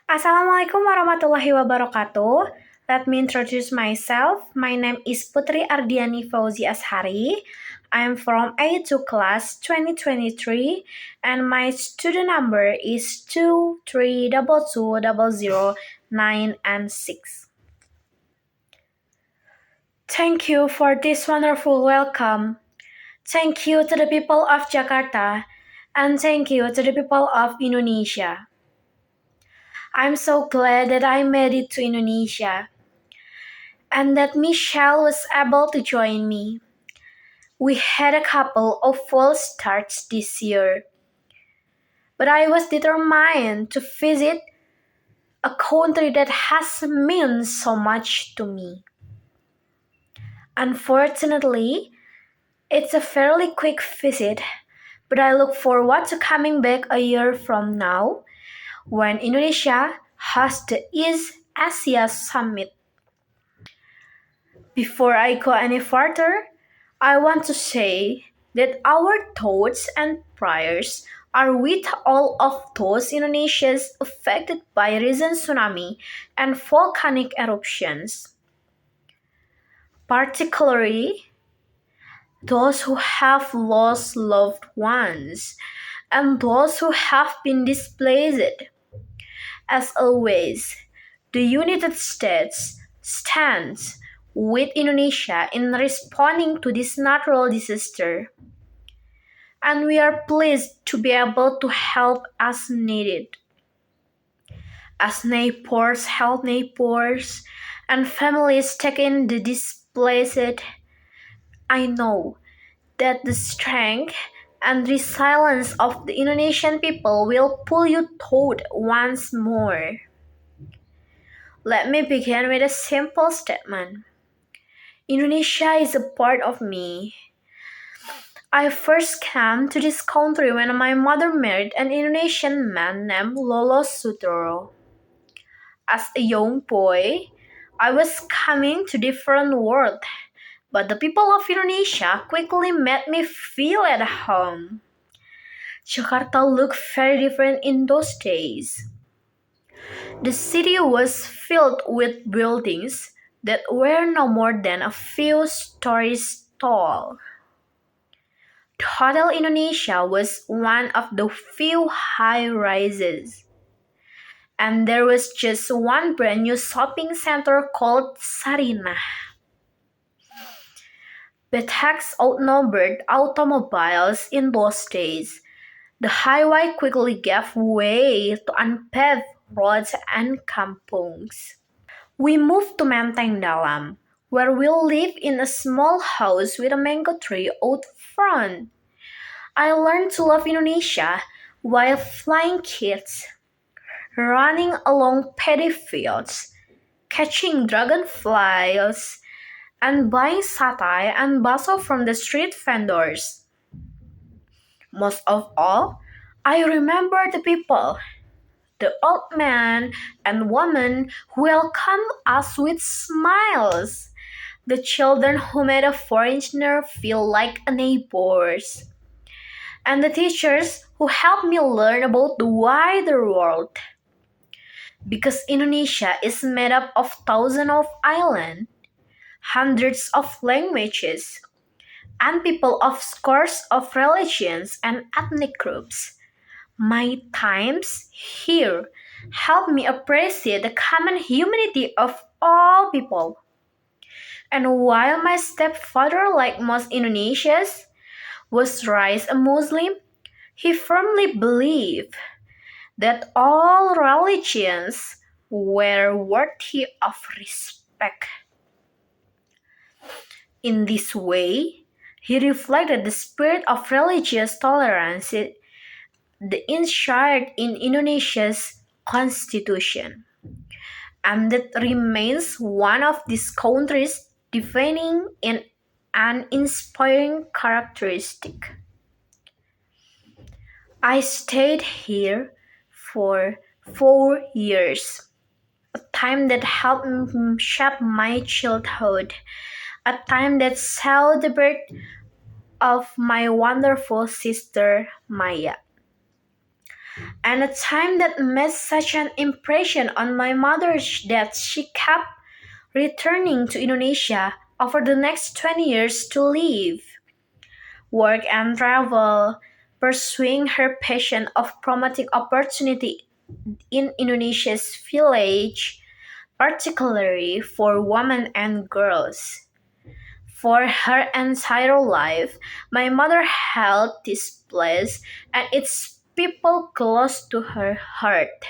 Assalamualaikum warahmatullahi wabarakatuh. Let me introduce myself. My name is Putri Ardhiani Fauzi Ashari. I am from A2 class 2023 and my student number is 2322009 and 6. Thank you for this wonderful welcome. Thank you to the people of Jakarta and thank you to the people of Indonesia. I'm so glad that I made it to Indonesia and that Michelle was able to join me. We had a couple of false starts this year, but I was determined to visit a country that has meant so much to me. Unfortunately, it's a fairly quick visit, but I look forward to coming back a year from now when Indonesia hosts the East Asia Summit. Before I go any further, I want to say that our thoughts and prayers are with all of those Indonesians affected by recent tsunami and volcanic eruptions, particularly those who have lost loved ones and those who have been displaced. As always, the United States stands with Indonesia in responding to this natural disaster, and we are pleased to be able to help as needed. As neighbors help neighbors and families take in the displaced, I know that the strength and resilience of the Indonesian people will pull you through once more. Let me begin with a simple statement. Indonesia is a part of me. I first came to this country when my mother married an Indonesian man named Lolo Sutoro. As a young boy, I was coming to different world, but the people of Indonesia quickly made me feel at home. Jakarta looked very different in those days. The city was filled with buildings that were no more than a few stories tall. The Hotel Indonesia was one of the few high rises. And there was just one brand new shopping center called Sarinah. Betax outnumbered automobiles in those days. The highway quickly gave way to unpaved roads and kampungs. We moved to Menteng Dalam, where we lived in a small house with a mango tree out front. I learned to love Indonesia while flying kites, running along paddy fields, catching dragonflies, and buying satay and bakso from the street vendors. Most of all, I remember the people, the old man and woman who welcomed us with smiles, the children who made a foreigner feel like a neighbors, and the teachers who helped me learn about the wider world. Because Indonesia is made up of thousands of islands, hundreds of languages, and people of scores of religions and ethnic groups. My times here help me appreciate the common humanity of all people. And while my stepfather, like most Indonesians, was raised a Muslim, he firmly believed that all religions were worthy of respect. In this way, he reflected the spirit of religious tolerance enshrined in Indonesia's constitution, and that remains one of this country's defining and inspiring characteristic. I stayed here for 4 years, a time that helped shape my childhood, a time that saw the birth of my wonderful sister Maya. and a time that made such an impression on my mother that she kept returning to Indonesia over the next 20 years to live, work, and travel, pursuing her passion of promoting opportunity in Indonesia's village, particularly for women and girls. For her entire life, my mother held this place and its people close to her heart.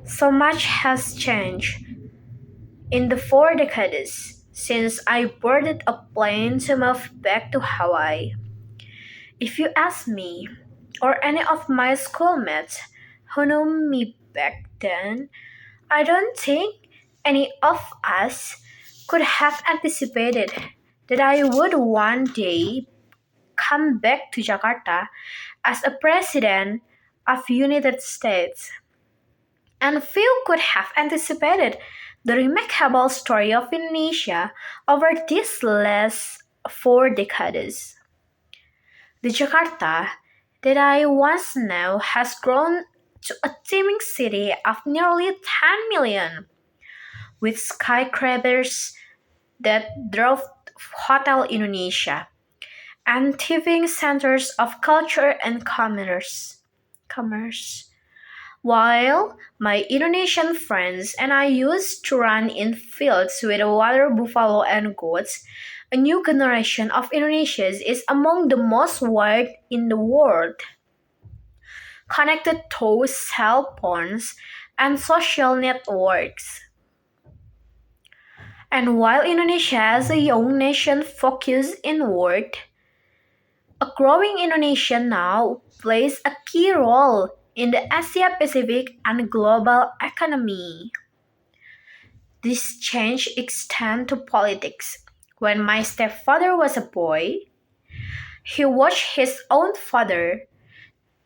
So much has changed in the 4 decades since I boarded a plane to move back to Hawaii. If you ask me, or any of my schoolmates who knew me back then, I don't think any of us could have anticipated that I would one day come back to Jakarta as a president of United States. And few could have anticipated the remarkable story of Indonesia over these last 4 decades. The Jakarta that I once knew has grown to a teeming city of nearly 10 million, with skyscrapers that drove Hotel Indonesia and thriving centers of culture and commerce. While my Indonesian friends and I used to run in fields with water buffalo and goats, a new generation of Indonesians is among the most wired in the world, connected through cell phones and social networks. And while Indonesia as a young nation focused inward, a growing Indonesia now plays a key role in the Asia Pacific and global economy. This change extends to politics. When my stepfather was a boy, he watched his own father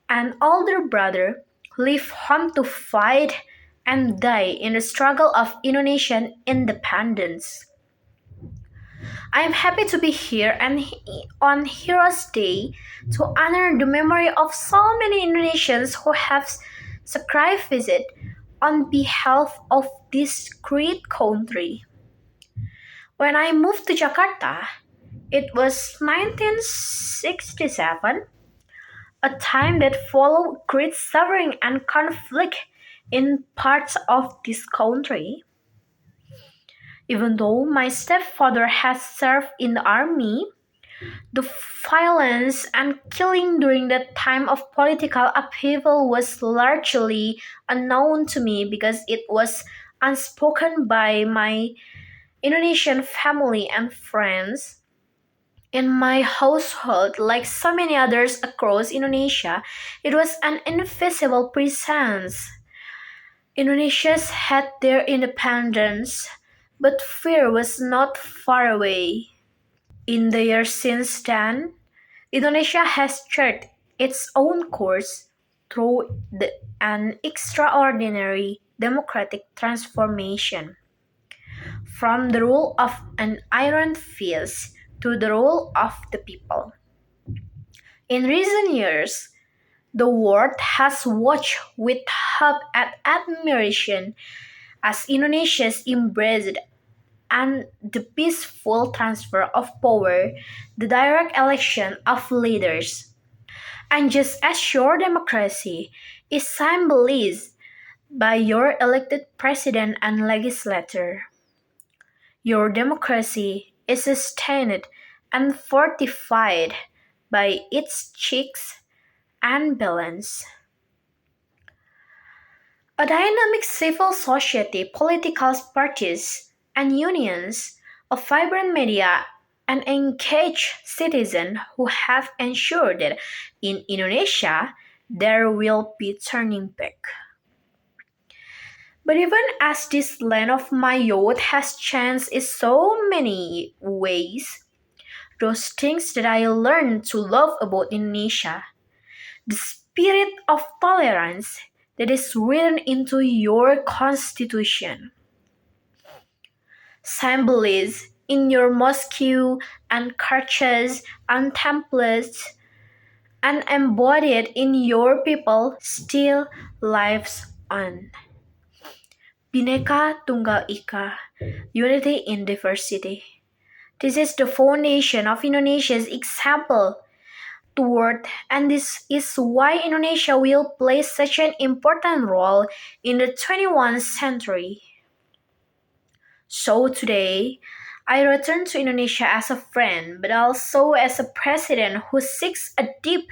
and older brother leave home to fight and die in the struggle of Indonesian independence. I am happy to be here and on Heroes Day to honor the memory of so many Indonesians who have sacrificed on behalf of this great country. When I moved to Jakarta, it was 1967, a time that followed great suffering and conflict in parts of this country. Even though my stepfather had served in the army, the violence and killing during that time of political upheaval was largely unknown to me because it was unspoken by my Indonesian family and friends. In my household, like so many others across Indonesia, it was an invisible presence. Indonesians had their independence, but fear was not far away. In the years since then, Indonesia has charted its own course through an extraordinary democratic transformation, from the rule of an iron fist to the rule of the people. In recent years, the world has watched with hope and admiration as Indonesia embraced and the peaceful transfer of power, the direct election of leaders. And just as your democracy is symbolized by your elected president and legislature, your democracy is sustained and fortified by its checks and balance. A dynamic civil society, political parties, and unions, a vibrant media, and engaged citizens who have ensured that in Indonesia there will be turning back. But even as this land of my youth has changed in so many ways, those things that I learned to love about Indonesia, the spirit of tolerance that is written into your constitution, symbolized in your mosque and churches and temples, and embodied in your people still lives on. Bhinneka Tunggal Ika, unity in diversity. This is the foundation of Indonesia's example toward, and this is why Indonesia will play such an important role in the 21st century. So today, I return to Indonesia as a friend, but also as a president who seeks a deep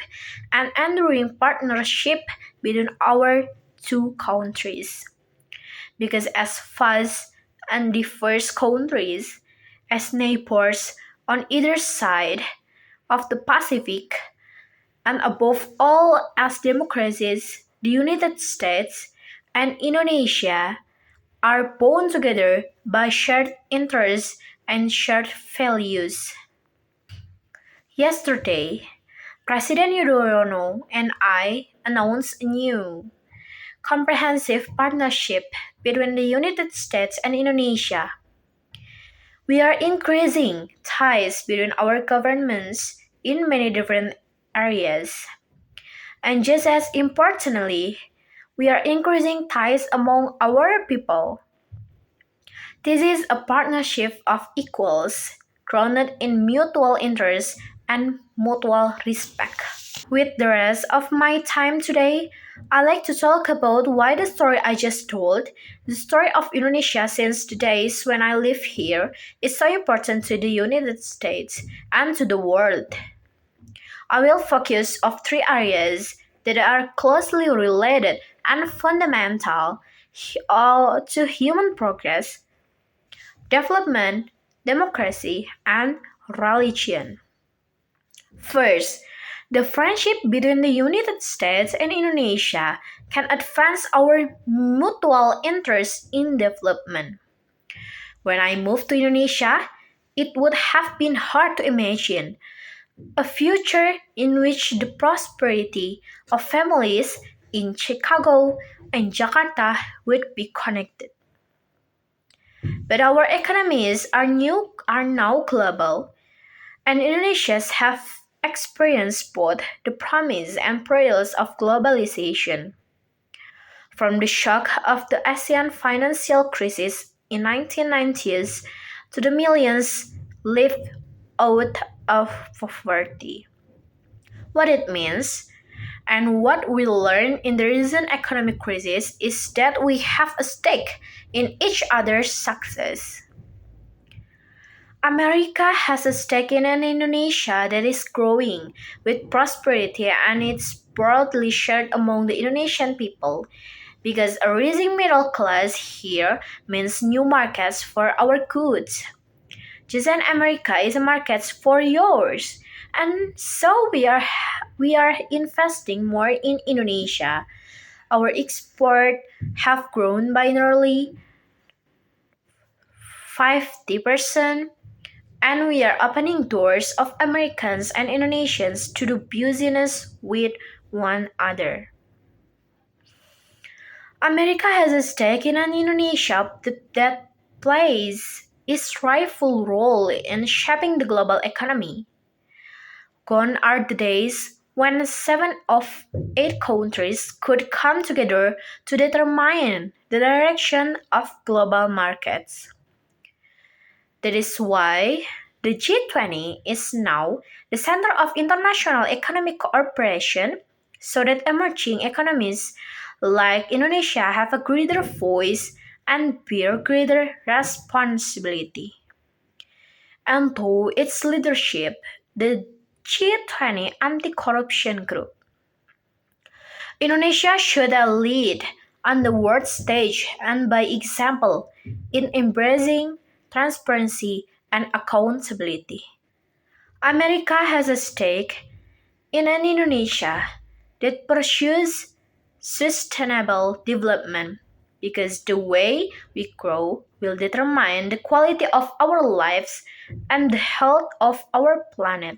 and enduring partnership between our two countries. Because as vast and diverse countries, as neighbors on either side of the Pacific, and above all as democracies, the United States and Indonesia are bound together by shared interests and shared values. Yesterday, President Yudhoyono and I announced a new, comprehensive partnership between the United States and Indonesia. We are increasing ties between our governments in many different areas. And just as importantly, we are increasing ties among our people. This is a partnership of equals, grounded in mutual interest and mutual respect. With the rest of my time today, I like to talk about why the story I just told, the story of Indonesia since the days when I live here, is so important to the United States and to the world. I will focus on three areas that are closely related and fundamental to human progress, development, democracy, and religion. First, the friendship between the United States and Indonesia can advance our mutual interest in development. When I moved to Indonesia, it would have been hard to imagine a future in which the prosperity of families in Chicago and Jakarta would be connected. But our economies are now global, and Indonesians have experienced both the promise and perils of globalization. From the shock of the Asian financial crisis in 1990s to the millions lived out of poverty. What it means and what we learned in the recent economic crisis is that we have a stake in each other's success. America has a stake in an Indonesia that is growing with prosperity, and it's broadly shared among the Indonesian people because a rising middle class here means new markets for our goods. Just as America is a market for yours. And so we are investing more in Indonesia. Our export have grown by nearly 50%, and we are opening doors of Americans and Indonesians to do business with one another. America has a stake in an Indonesia that plays its rightful role in shaping the global economy. Gone are the days when 7 of 8 countries could come together to determine the direction of global markets. That is why the G20 is now the center of international economic cooperation so that emerging economies like Indonesia have a greater voice and bear greater responsibility. And through its leadership, the G20 Anti-Corruption Group, Indonesia should lead on the world stage and by example in embracing transparency and accountability. America has a stake in an Indonesia that pursues sustainable development because the way we grow will determine the quality of our lives and the health of our planet.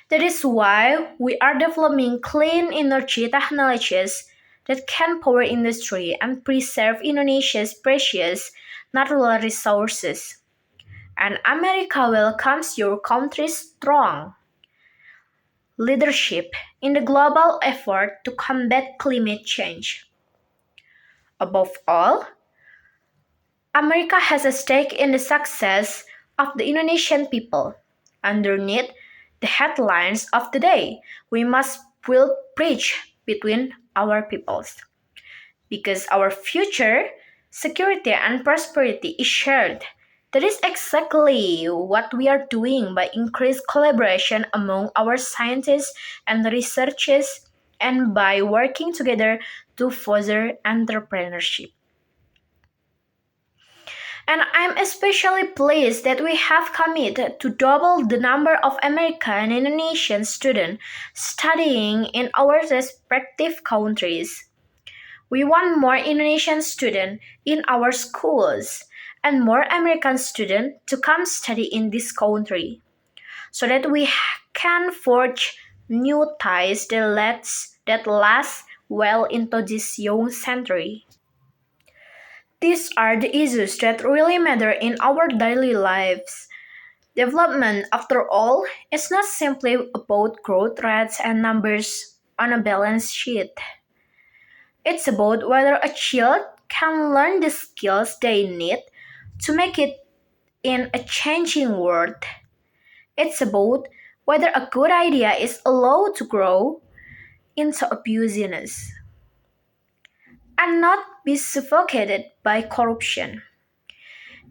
That is why we are developing clean energy technologies that can power industry and preserve Indonesia's precious natural resources. And America welcomes your country strong, leadership in the global effort to combat climate change. Above all, America has a stake in the success of the Indonesian people. Underneath the headlines of the day, we must build bridge between our peoples. Because our future, security and prosperity is shared. That is exactly what we are doing by increased collaboration among our scientists and researchers and by working together to foster entrepreneurship. And I'm especially pleased that we have committed to double the number of American and Indonesian students studying in our respective countries. We want more Indonesian students in our schools and more American students to come study in this country so that we can forge new ties that last well into this young century. These are the issues that really matter in our daily lives. Development, after all, is not simply about growth rates and numbers on a balance sheet. It's about whether a child can learn the skills they need to make it in a changing world. It's about whether a good idea is allowed to grow into abusiveness and not be suffocated by corruption.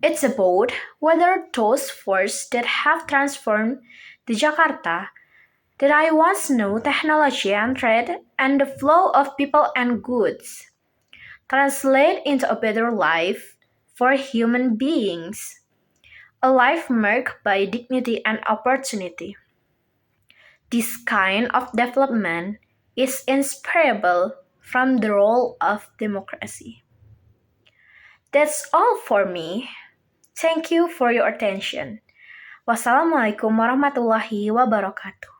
It's about whether those forces that have transformed the Jakarta that I once knew technology and trade and the flow of people and goods translate into a better life for human beings, a life marked by dignity and opportunity. This kind of development is inseparable from the role of democracy. That's all for me. Thank you for your attention. Wassalamualaikum warahmatullahi wabarakatuh.